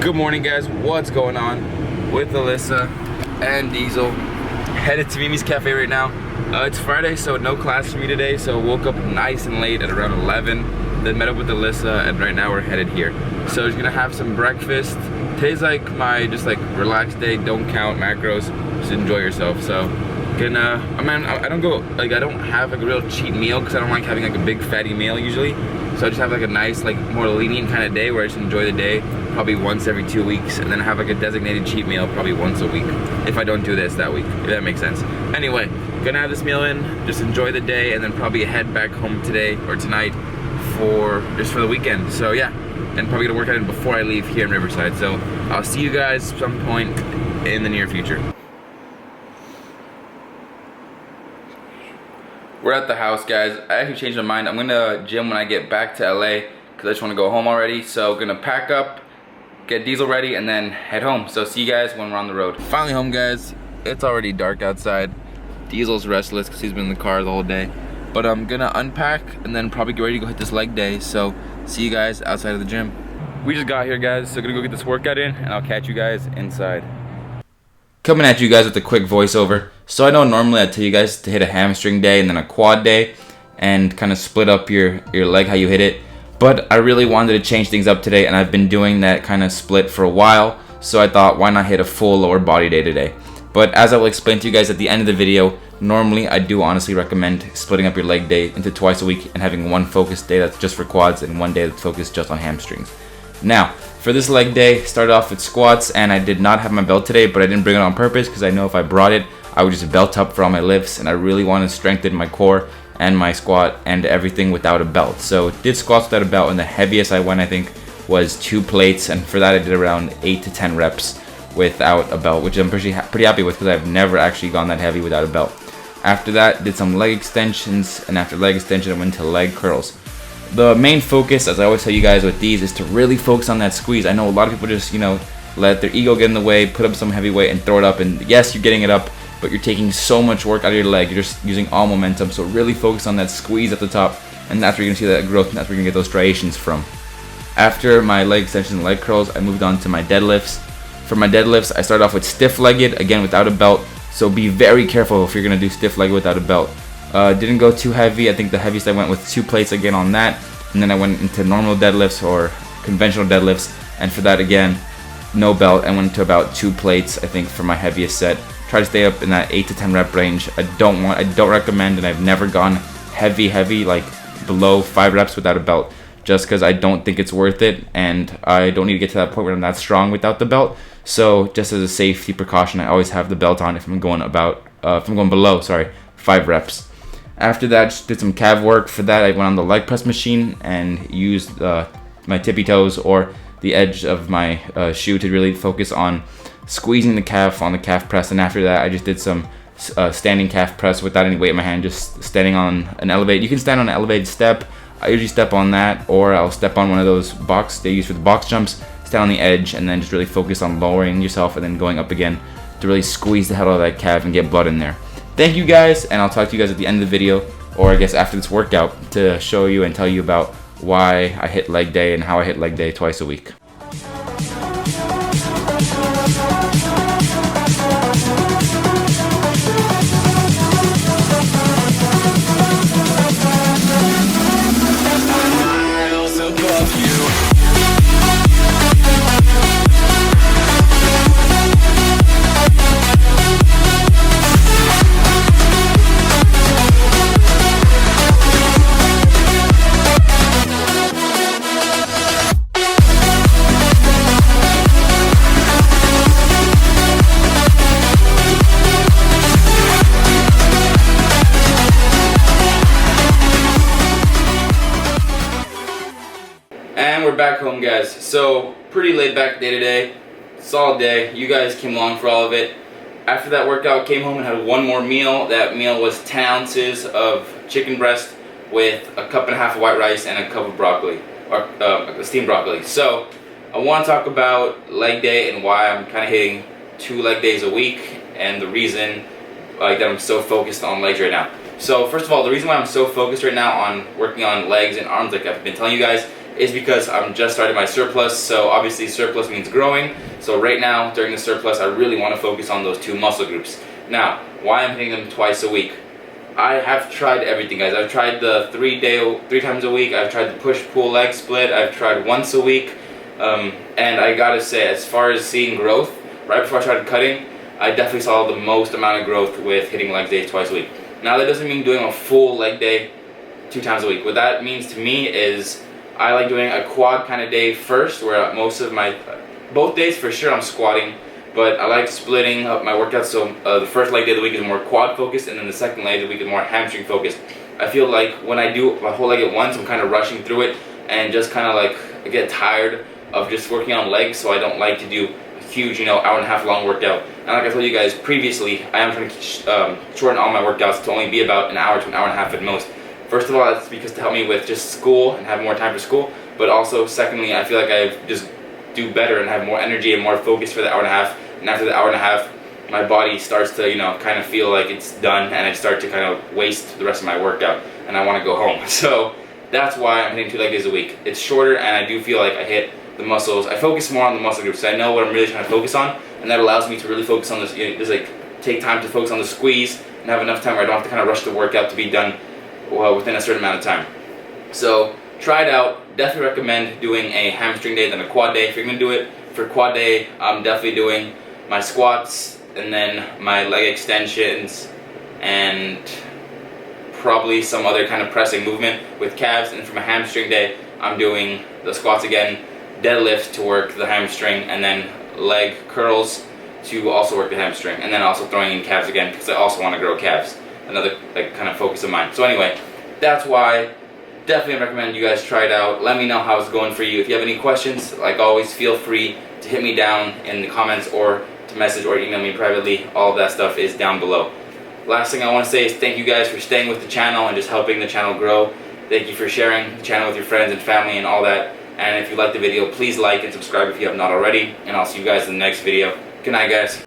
Good morning, guys. What's going on with Alyssa and Diesel? Headed to Mimi's Cafe right now. It's Friday, so no class for me today, so woke up nice and late at around 11, then met up with Alyssa, and right now we're headed here. So just gonna have some breakfast. Today's like my just like relaxed day, don't count macros, just enjoy yourself. So I don't have like a real cheat meal because I don't like having like a big fatty meal usually. So I just have like a nice, like more lenient kind of day where I just enjoy the day probably once every 2 weeks, and then have like a designated cheat meal probably once a week if I don't do this that week, if that makes sense. Anyway, gonna have this meal in, just enjoy the day, and then probably head back home today or tonight for the weekend. So yeah, and probably gonna work out it before I leave here in Riverside. So I'll see you guys some point in the near future. We're at the house, guys. I actually changed my mind. I'm gonna gym when I get back to LA because I just want to go home already. So gonna pack up, get Diesel ready, and then head home. So see you guys when we're on the road. Finally home, guys. It's already dark outside. Diesel's restless because he's been in the car the whole day. But I'm gonna unpack and then probably get ready to go hit this leg day. So see you guys outside of the gym. We just got here, guys. So gonna go get this workout in, and I'll catch you guys inside. Coming at you guys with a quick voiceover. So I know normally I tell you guys to hit a hamstring day and then a quad day and kind of split up your leg how you hit it. But I really wanted to change things up today, and I've been doing that kind of split for a while. So I thought, why not hit a full lower body day today? But as I will explain to you guys at the end of the video, normally I do honestly recommend splitting up your leg day into twice a week and having one focused day that's just for quads and one day that's focused just on hamstrings. Now, for this leg day, started off with squats, and I did not have my belt today, but I didn't bring it on purpose because I know if I brought it, I would just belt up for all my lifts, and I really want to strengthen my core and my squat and everything without a belt. So did squats without a belt, and the heaviest I went I think was 2 plates, and for that I did around 8 to 10 reps without a belt, which I'm pretty happy with because I've never actually gone that heavy without a belt. After that, did some leg extensions, and after leg extension I went to leg curls. The main focus, as I always tell you guys with these, is to really focus on that squeeze. I know a lot of people just, let their ego get in the way, put up some heavy weight and throw it up, and yes, you're getting it up, but you're taking so much work out of your leg. You're just using all momentum, so really focus on that squeeze at the top, and that's where you're going to see that growth, and that's where you're going to get those striations from. After my leg extensions and leg curls, I moved on to my deadlifts. For my deadlifts, I started off with stiff-legged, again without a belt, so be very careful if you're going to do stiff-legged without a belt. Didn't go too heavy. I think the heaviest I went with 2 plates again on that, and then I went into normal deadlifts or conventional deadlifts, and for that again, no belt. I went to about 2 plates I think for my heaviest set. Try to stay up in that 8 to 10 rep range. I don't recommend, and I've never gone heavy like below 5 reps without a belt, just because I don't think it's worth it, and I don't need to get to that point where I'm that strong without the belt. So just as a safety precaution, I always have the belt on if I'm going below 5 reps. After that, just did some calf work. For that, I went on the leg press machine and used my tippy toes or the edge of my shoe to really focus on squeezing the calf on the calf press. And after that, I just did some standing calf press without any weight in my hand, just standing on an elevated. You can stand on an elevated step. I usually step on that, or I'll step on one of those box they use for the box jumps, stand on the edge, and then just really focus on lowering yourself and then going up again to really squeeze the hell out of that calf and get blood in there. Thank you guys, and I'll talk to you guys at the end of the video, or I guess after this workout, to show you and tell you about why I hit leg day and how I hit leg day twice a week. And we're back home, guys. So pretty laid back day today, solid day. You guys came along for all of it. After that workout, came home and had one more meal. That meal was 10 ounces of chicken breast with a cup and a half of white rice and a cup of broccoli, or steamed broccoli. So I want to talk about leg day and why I'm kind of hitting 2 leg days a week, and the reason that I'm so focused on legs right now. So first of all, the reason why I'm so focused right now on working on legs and arms, like I've been telling you guys, is because I'm just starting my surplus, so obviously surplus means growing. So right now, during the surplus, I really want to focus on those 2 muscle groups. Now, why I'm hitting them twice a week? I have tried everything, guys. I've tried the 3 times a week. I've tried the push-pull leg split. I've tried once a week. And I gotta say, as far as seeing growth, right before I started cutting, I definitely saw the most amount of growth with hitting leg days twice a week. Now that doesn't mean doing a full leg day 2 times a week. What that means to me is I like doing a quad kind of day first, where most of my, both days for sure I'm squatting, but I like splitting up my workouts. So the first leg day of the week is more quad focused, and then the second leg of the week is more hamstring focused. I feel like when I do my whole leg at once, I'm kind of rushing through it and just kind of like I get tired of just working on legs, so I don't like to do a huge, hour and a half long workout. And like I told you guys previously, I am trying to shorten all my workouts to only be about an hour to an hour and a half at most. First of all, that's because to help me with just school and have more time for school, but also secondly, I feel like I just do better and have more energy and more focus for the hour and a half. And after the hour and a half, my body starts to, kind of feel like it's done, and I start to kind of waste the rest of my workout, and I want to go home. So that's why I'm hitting 2 leg days a week. It's shorter, and I do feel like I hit the muscles. I focus more on the muscle groups, so I know what I'm really trying to focus on, and that allows me to really focus on this. Just like take time to focus on the squeeze and have enough time where I don't have to kind of rush the workout to be done within a certain amount of time. So try it out. Definitely recommend doing a hamstring day than a quad day. If you're gonna do it for quad day, I'm definitely doing my squats and then my leg extensions and probably some other kind of pressing movement with calves. And for my hamstring day, I'm doing the squats again, deadlift to work the hamstring, and then leg curls to also work the hamstring, and then also throwing in calves again because I also want to grow calves. Another kind of focus of mine. So anyway, that's why definitely recommend you guys try it out. Let me know how it's going for you. If you have any questions, like always, feel free to hit me down in the comments or to message or email me privately. All of that stuff is down below. Last thing I want to say is thank you guys for staying with the channel and just helping the channel grow. Thank you for sharing the channel with your friends and family and all that. And if you liked the video, please like and subscribe if you have not already. And I'll see you guys in the next video. Good night, guys.